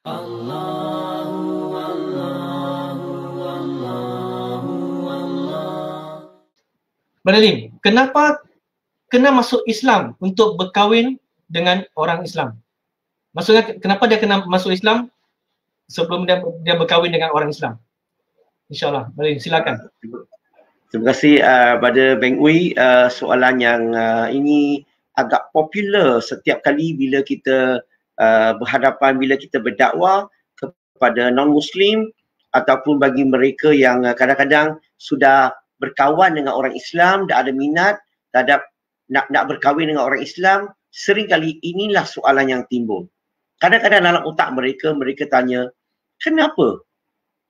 Allahu Allahu Allahu Allah. Berlin, kenapa kena masuk Islam untuk berkahwin dengan orang Islam? Maksudnya kenapa dia kena masuk Islam sebelum dia berkahwin dengan orang Islam? InsyaAllah, Berlin, silakan. Terima kasih pada Beng Uy. Soalan yang ini agak popular setiap kali bila kita berhadapan, bila kita berdakwah kepada non-Muslim ataupun bagi mereka yang kadang-kadang sudah berkawan dengan orang Islam, dah ada minat terhadap nak berkahwin dengan orang Islam. Seringkali inilah soalan yang timbul. Kadang-kadang dalam otak mereka, mereka tanya, kenapa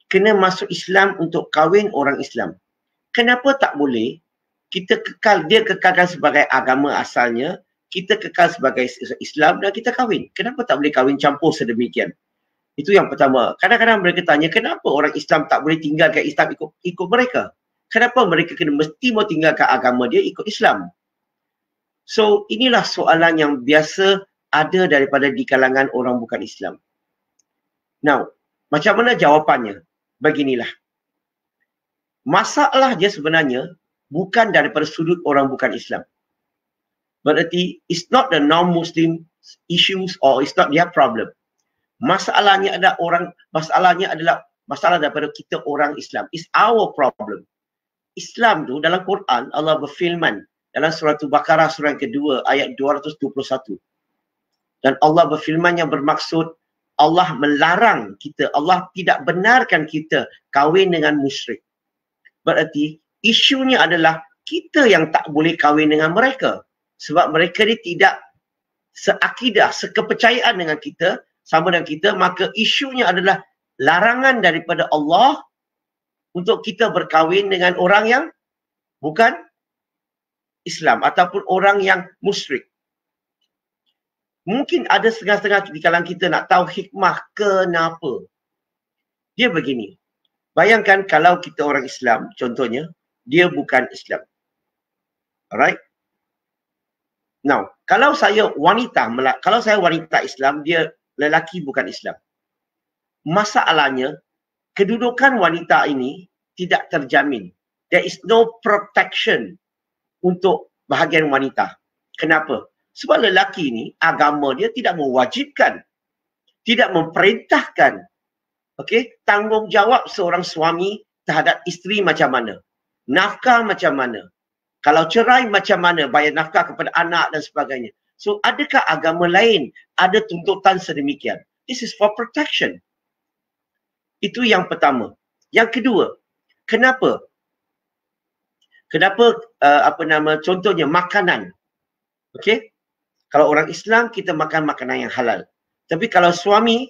kena masuk Islam untuk kahwin orang Islam? Kenapa tak boleh kita dia kekalkan sebagai agama asalnya, kita kekal sebagai Islam dan kita kahwin? Kenapa tak boleh kahwin campur sedemikian? Itu yang pertama. Kadang-kadang mereka tanya, kenapa orang Islam tak boleh tinggalkan Islam ikut mereka? Kenapa mereka mesti mau tinggalkan agama dia ikut Islam? So, inilah soalan yang biasa ada daripada di kalangan orang bukan Islam. Now, macam mana jawapannya? Beginilah. Masalah dia sebenarnya bukan daripada sudut orang bukan Islam. Berarti it's not the non-Muslim issues or it's not their problem. Masalahnya adalah masalah daripada kita orang Islam. It's our problem. Islam tu dalam Quran Allah berfirman dalam surah Baqarah surah yang kedua ayat 221. Dan Allah berfirman yang bermaksud Allah melarang kita, Allah tidak benarkan kita kahwin dengan musyrik. Berarti isunya adalah kita yang tak boleh kahwin dengan mereka. Sebab mereka ni tidak seakidah, sekepercayaan dengan kita, sama dengan kita, maka isunya adalah larangan daripada Allah untuk kita berkahwin dengan orang yang bukan Islam ataupun orang yang musyrik. Mungkin ada setengah-setengah di kalangan kita nak tahu hikmah kenapa. Dia begini. Bayangkan kalau kita orang Islam, contohnya, dia bukan Islam. Alright? Now, kalau saya wanita Islam, dia lelaki bukan Islam. Masalahnya, kedudukan wanita ini tidak terjamin. There is no protection untuk bahagian wanita. Kenapa? Sebab lelaki ini, agama dia tidak mewajibkan, tidak memerintahkan tanggungjawab seorang suami terhadap isteri macam mana, nafkah macam mana, kalau cerai macam mana, bayar nafkah kepada anak dan sebagainya. So adakah agama lain ada tuntutan sedemikian? This is for protection. Itu yang pertama. Yang kedua, kenapa contohnya makanan. Kalau orang Islam kita makan makanan yang halal. Tapi kalau suami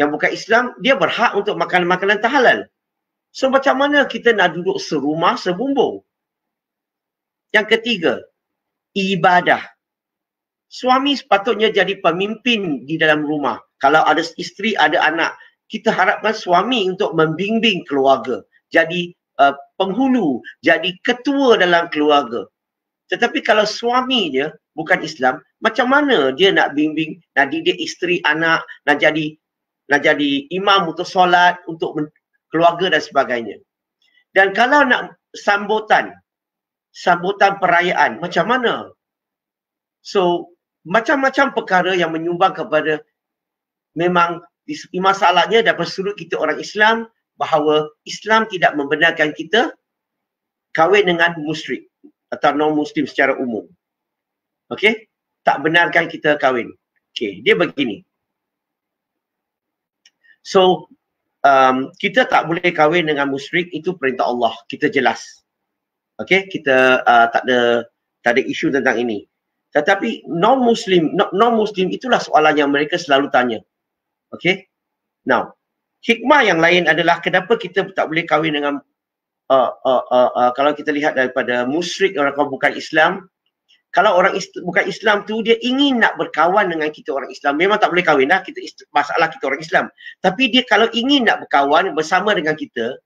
yang bukan Islam, dia berhak untuk makan makanan tak halal. So macam mana kita nak duduk serumah, sebumbung? Yang ketiga, ibadah. Suami sepatutnya jadi pemimpin di dalam rumah. Kalau ada isteri, ada anak, kita harapkan suami untuk membimbing keluarga. Jadi penghulu, jadi ketua dalam keluarga. Tetapi kalau suami dia bukan Islam, macam mana dia nak bimbing, nak didik isteri, anak, nak jadi imam untuk solat, untuk keluarga dan sebagainya. Dan kalau nak sambutan perayaan, macam mana? So, macam-macam perkara yang menyumbang kepada memang masalahnya daripada sudut kita orang Islam, bahawa Islam tidak membenarkan kita kahwin dengan musyrik atau non-Muslim secara umum. Tak benarkan kita kahwin. Dia begini. So, kita tak boleh kahwin dengan musyrik, itu perintah Allah. Kita jelas. Kita tak ada isu tentang ini. Tetapi non-Muslim itulah soalan yang mereka selalu tanya. Now, hikmah yang lain adalah kenapa kita tak boleh kahwin dengan kalau kita lihat daripada musyrik, orang bukan Islam. Kalau orang bukan Islam tu dia ingin nak berkawan dengan kita orang Islam, memang tak boleh kahwin lah, masalah kita orang Islam. Tapi dia kalau ingin nak berkawan bersama dengan kita,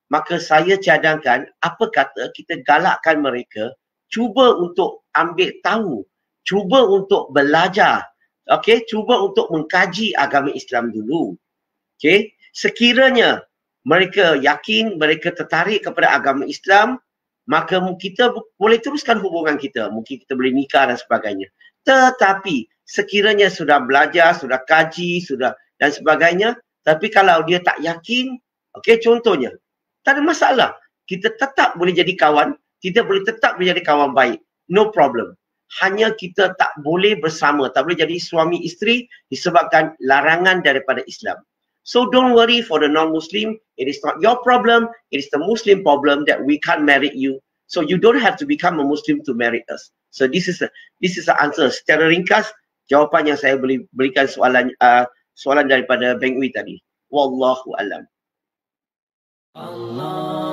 maka saya cadangkan, apa kata kita galakkan mereka cuba untuk ambil tahu, cuba untuk belajar okey, cuba untuk mengkaji agama Islam dulu. Okey, sekiranya mereka yakin, mereka tertarik kepada agama Islam, maka kita boleh teruskan hubungan kita. Mungkin kita boleh nikah dan sebagainya. Tetapi sekiranya sudah belajar, sudah kaji, sudah dan sebagainya, tapi kalau dia tak yakin, okey, contohnya, tak ada masalah. Kita tetap boleh jadi kawan, kita boleh tetap menjadi kawan baik. No problem. Hanya kita tak boleh bersama, tak boleh jadi suami isteri disebabkan larangan daripada Islam. So don't worry for the non-Muslim. It is not your problem. It is the Muslim problem that we can't marry you. So you don't have to become a Muslim to marry us. So this is the answer. Secara ringkas, jawapan yang saya boleh berikan soalan daripada Beng Ui tadi. Wallahu alam. Allah